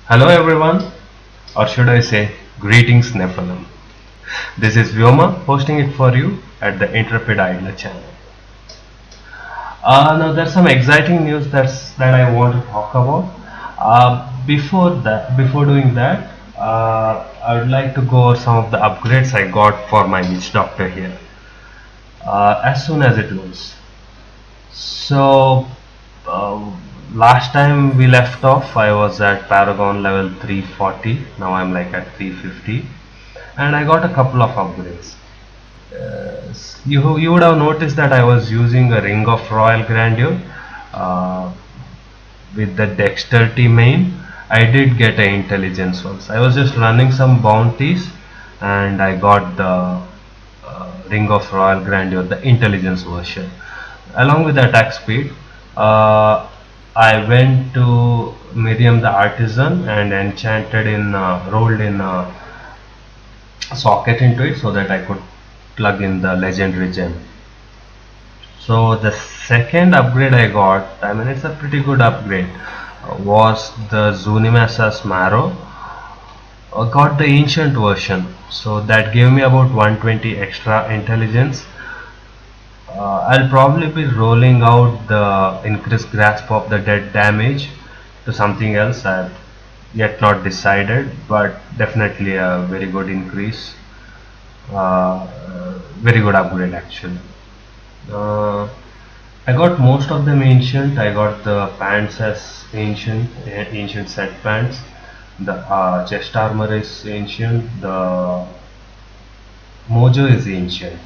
Hello everyone, or should I say, greetings Nephilim. This is Vyoma hosting it for you at the Intrepid Idler channel. Now there's some exciting news that I want to talk about. Before doing that, I would like to go over some of the upgrades I got for my witch doctor here. As soon as it loads. So uh, last time we left off, I was at Paragon level 340. Now I'm like at 350, and I got a couple of upgrades. You would have noticed that I was using a Ring of Royal Grandeur uh, with the Dexterity main. I did get an intelligence once. I was just running some bounties, and I got the Ring of Royal Grandeur, the intelligence version. Along with the attack speed, uh, I went to Miriam the Artisan and rolled in a socket into it so that I could plug in the legendary gem. So the second upgrade I got, I mean it's a pretty good upgrade, was the Zunimasa's Marrow. Got the ancient version, so that gave me about 120 extra intelligence. I'll probably be rolling out the increased grasp of the dead damage to something else. I've yet not decided, but definitely a very good increase. Very good upgrade actually. Uh, I got most of them ancient. I got the pants as ancient set pants. The chest armor is ancient. The mojo is ancient.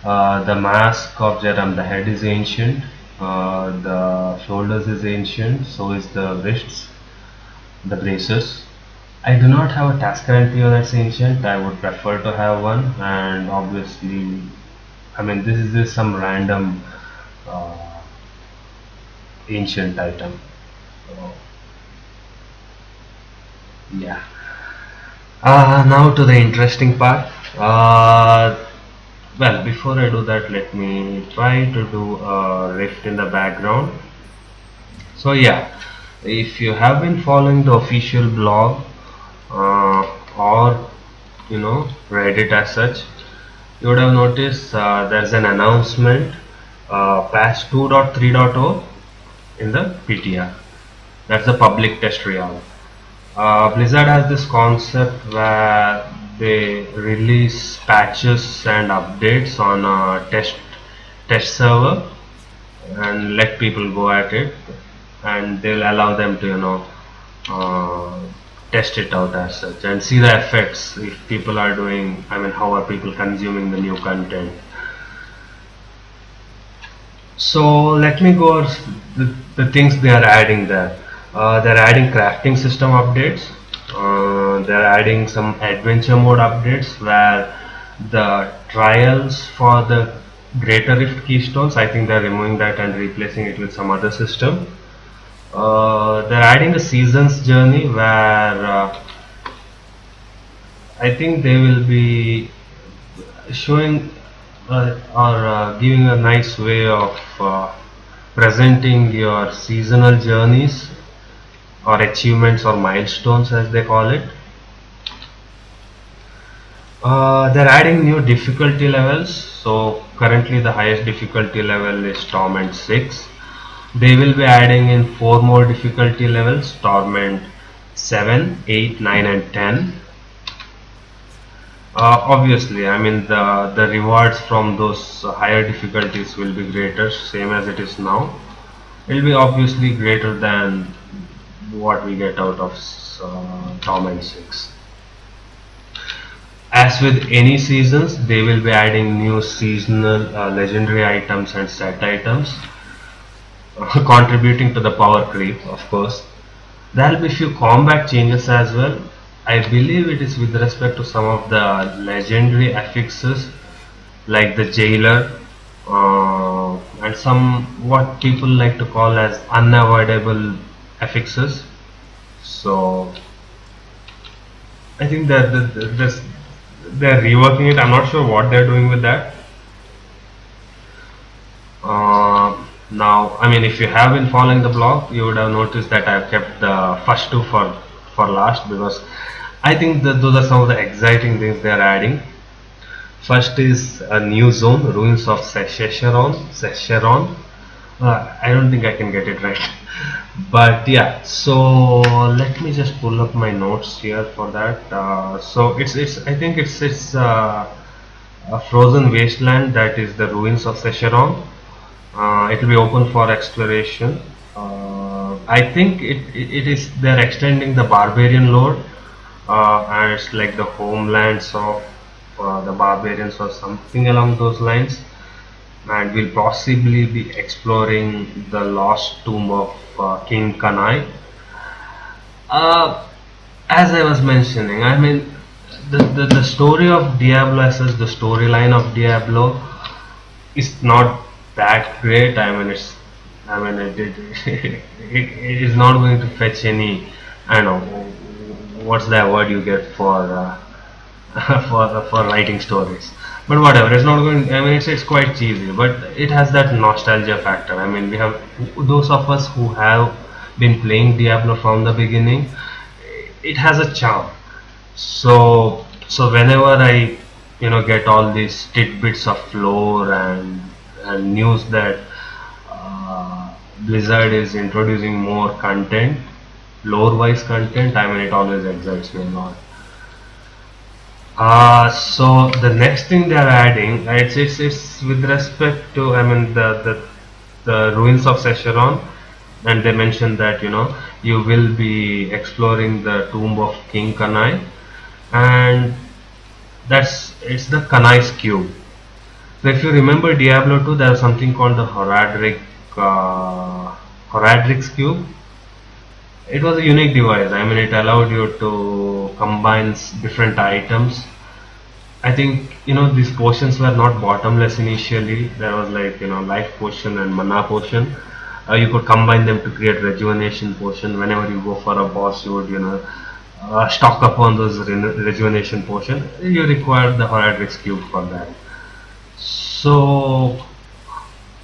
The mask of Jaram, the head is ancient. The shoulders is ancient. So is the wrists, the braces. I do not have a Tascarantio that's ancient. I would prefer to have one, and obviously, I mean, this is just some random uh, ancient item. So, yeah. Now to the interesting part. Well, before I do that, let me try to do a rift in the background. So yeah, if you have been following the official blog or Reddit as such, you would have noticed there's an announcement, patch 2.3.0 in the PTR. That's the public test trial. Blizzard has this concept where they release patches and updates on a test server and let people go at it, and they'll allow them to uh, test it out as such and see the effects if people are doing. I mean, how are people consuming the new content? So let me go over the things they are adding there. They're adding crafting system updates. They're adding some adventure mode updates where the trials for the Greater Rift keystones, I think they're removing that and replacing it with some other system. They're adding a seasons journey where I think they will be showing or giving a nice way of presenting your seasonal journeys or achievements or milestones as they call it. They're adding new difficulty levels. So currently the highest difficulty level is Torment 6. They will be adding in 4 more difficulty levels: Torment 7, 8, 9 and 10. Obviously, I mean the rewards from those higher difficulties will be greater, same as it is now. It will be obviously greater than what we get out of Torment 6. As with any seasons, they will be adding new seasonal legendary items and set items, contributing to the power creep, of course. There will be few combat changes as well. I believe it is with respect to some of the legendary affixes like the jailer and some what people like to call as unavoidable affixes. So I think that they're reworking it. I'm not sure what they're doing with that. Now, I mean, if you have been following the blog, you would have noticed that I've kept the first two for for last, because I think that those are some of the exciting things they are adding. First is a new zone, ruins of Secheron. I don't think I can get it right, but yeah. So let me just pull up my notes here for that. So it's I think it's a frozen wasteland that is the ruins of Secheron. It will be open for exploration. I think it is they're extending the barbarian lore, and it's like the homelands of the barbarians or something along those lines. And we'll possibly be exploring the lost tomb of King Kanai. Uh, as I was mentioning, I mean, the story of Diablo as such, the storyline of Diablo is not that great. I mean, it is not going to fetch any, I don't know, what's that word you get for for writing stories. But whatever, it's not going. I mean, it's quite cheesy, but it has that nostalgia factor. I mean, we have those of us who have been playing Diablo from the beginning. It has a charm. So whenever I get all these tidbits of lore and news that Blizzard is introducing more content, lore wise content, I mean, it always excites me a lot. So the next thing they are adding, it's with respect to, I mean, the ruins of Secheron, and they mentioned that you will be exploring the tomb of King Kanai, and it's the Kanai's cube. So if you remember Diablo 2, there was something called the Horadric's cube. It was a unique device. I mean, it allowed you to combine different items. I think these potions were not bottomless initially. There was like life potion and mana potion. You could combine them to create rejuvenation potion. Whenever you go for a boss, you would stock up on those rejuvenation potion. You require the Horadric's cube for that. So,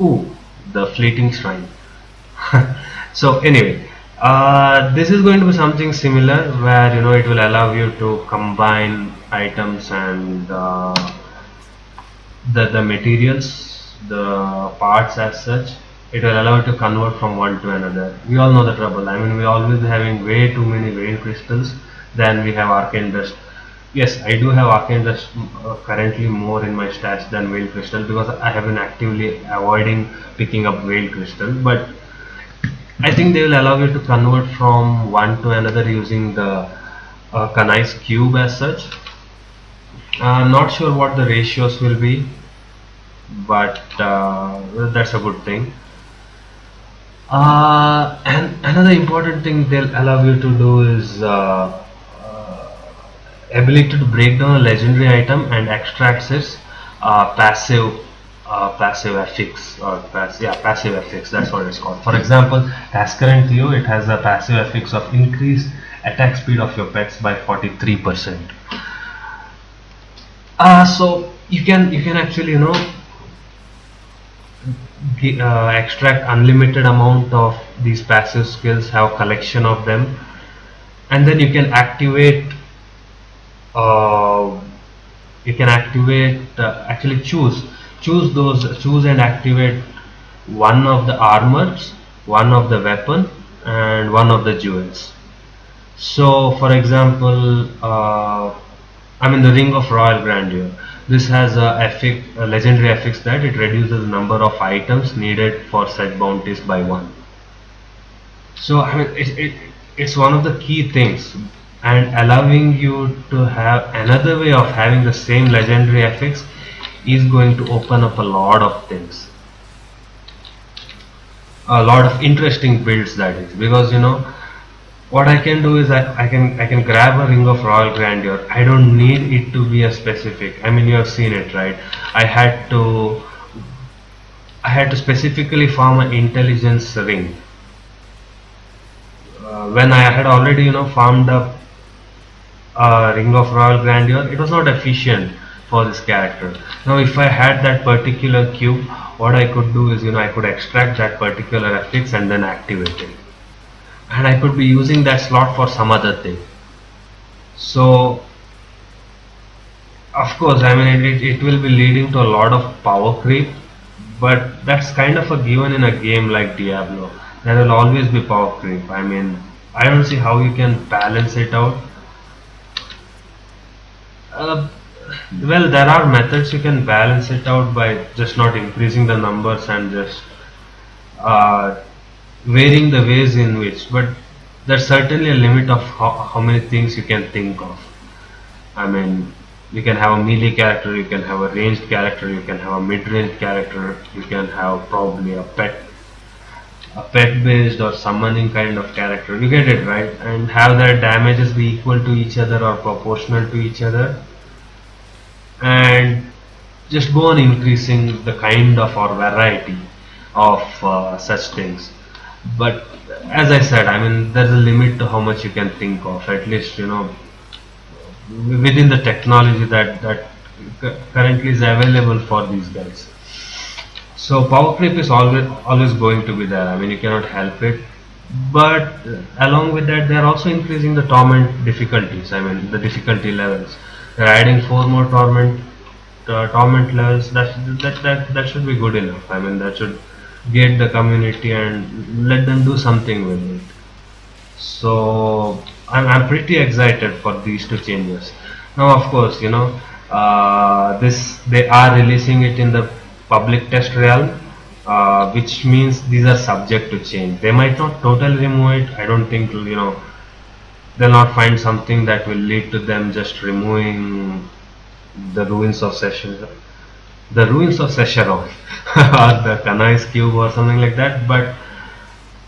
ooh, the fleeting shrine. So anyway, this is going to be something similar where it will allow you to combine items and the materials, the parts as such. It will allow you to convert from one to another. We all know the trouble. I mean, we always having way too many veil crystals than we have arcane dust. Yes, I do have arcane dust currently more in my stash than veil crystal, because I have been actively avoiding picking up veil crystal. But I think they will allow you to convert from one to another using the Kanai's cube as such. Not sure what the ratios will be, but that's a good thing. And another important thing they'll allow you to do is ability to break down a legendary item and extract its passive affix, or passive affix. That's what it's called. For example, as current Theo, it has a passive affix of increased attack speed of your pets by 43%. So you can actually extract unlimited amount of these passive skills, have collection of them, and then you can activate uh, actually choose and activate one of the armors, one of the weapon, and one of the jewels. So for example, I mean, the Ring of Royal Grandeur. This has a legendary affix that it reduces the number of items needed for set bounties by one. So I mean, it's one of the key things, and allowing you to have another way of having the same legendary affix is going to open up a lot of things, a lot of interesting builds, that is, because what I can do is I can grab a Ring of Royal Grandeur. I don't need it to be a specific. I mean, you have seen it, right? I had to specifically farm an intelligence ring. When I had already farmed up a Ring of Royal Grandeur, it was not efficient for this character. Now if I had that particular cube, what I could do is I could extract that particular affix and then activate it. and I could be using that slot for some other thing. So of course, I mean it will be leading to a lot of power creep, but that's kind of a given in a game like Diablo. There will always be power creep. I mean, I don't see how you can balance it out. Uh, well, there are methods you can balance it out by just not increasing the numbers and just uh, varying the ways in which, but there's certainly a limit of how many things you can think of. I mean, you can have a melee character, you can have a ranged character, you can have a mid-range character, you can have probably a pet based or summoning kind of character. You get it, right? And have their damages be equal to each other or proportional to each other, and just go on increasing the kind of or variety of such things. But as I said, I mean, there's a limit to how much you can think of. At least within the technology that currently is available for these guys. So power creep is always going to be there. I mean, you cannot help it. But along with that, they are also increasing the torment difficulties. I mean, the difficulty levels. They're adding four more torment levels. That should be good enough. I mean, that should get the community and let them do something with it. So I'm pretty excited for these two changes. Now, of course, this they are releasing it in the public test realm, which means these are subject to change. They might not totally remove it. I don't think they'll not find something that will lead to them just removing the ruins of Sesharon or the Kanai's cube or something like that. But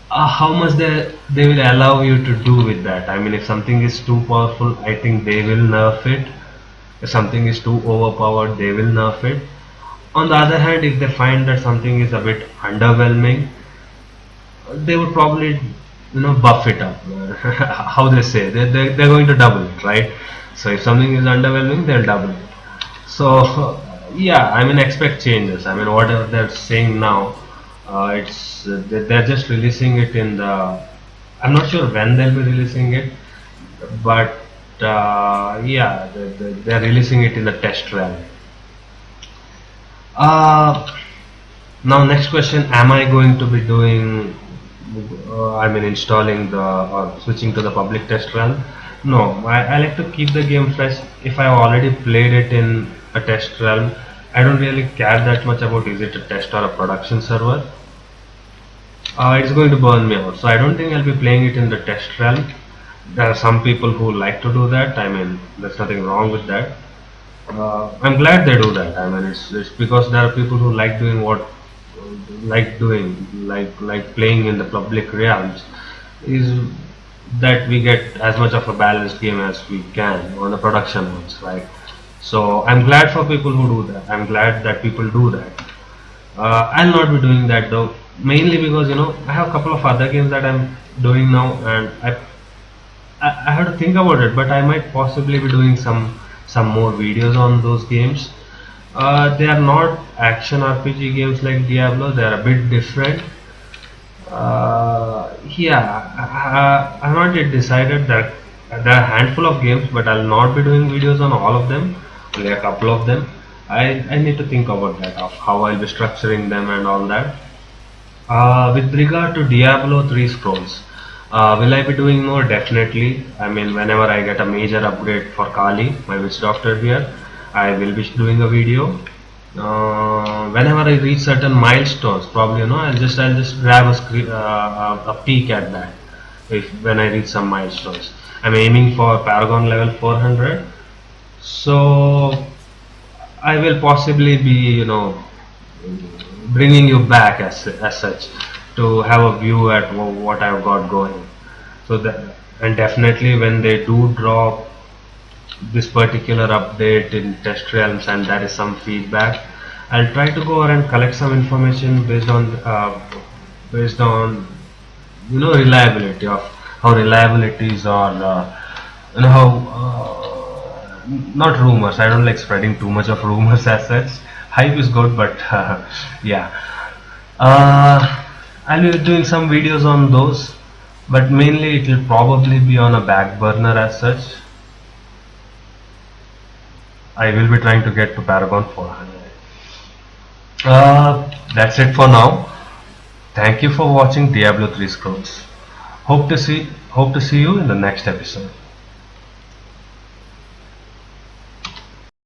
how much they will allow you to do with that. I mean, if something is too powerful, I think they will nerf it. If something is too overpowered, they will nerf it. On the other hand, if they find that something is a bit underwhelming, they would probably buff it up. How they say they're going to double it, right? So if something is underwhelming, they'll double it. So yeah, I mean, expect changes. I mean, whatever they're saying now, they're just releasing it in the. I'm not sure when they'll be releasing it, but yeah, they're releasing it in the test realm. Uh, Now, next question: am I going to be doing? I mean, installing the or switching to the public test realm? No, I like to keep the game fresh. If I've already played it in a test realm, I don't really care that much about is it a test or a production server. It's going to burn me out. So I don't think I'll be playing it in the test realm. There are some people who like to do that. I mean, there's nothing wrong with that. I'm glad they do that. I mean, it's because there are people who like doing what like playing in the public realms is that we get as much of a balanced game as we can on the production ones, right? So I'm glad for people who do that. I'm glad that people do that. I'll not be doing that though, mainly because I have a couple of other games that I'm doing now, and I have to think about it. But I might possibly be doing some more videos on those games. They are not action RPG games like Diablo. They are a bit different. Yeah, I've not yet decided that there are a handful of games, but I'll not be doing videos on all of them. Only a couple of them. I need to think about that of how I'll be structuring them and all that. With regard to Diablo 3 scrolls, will I be doing more? Definitely. I mean, whenever I get a major upgrade for Kali, my witch doctor here, I will be doing a video. Whenever I reach certain milestones, probably I'll just grab a peek at that. If when I reach some milestones, I'm aiming for Paragon level 400. So I will possibly be bringing you back as such to have a view at what I've got going. So that, and definitely when they do drop this particular update in test realms and there is some feedback, I'll try to go and collect some information based on reliability of how reliable it is, or how not rumors. I don't like spreading too much of rumors as such. Hype is good, but yeah. I'll be doing some videos on those. but mainly it will probably be on a back burner as such. I will be trying to get to Paragon 400. That's it for now. Thank you for watching Diablo 3 Scrolls. Hope to see you in the next episode.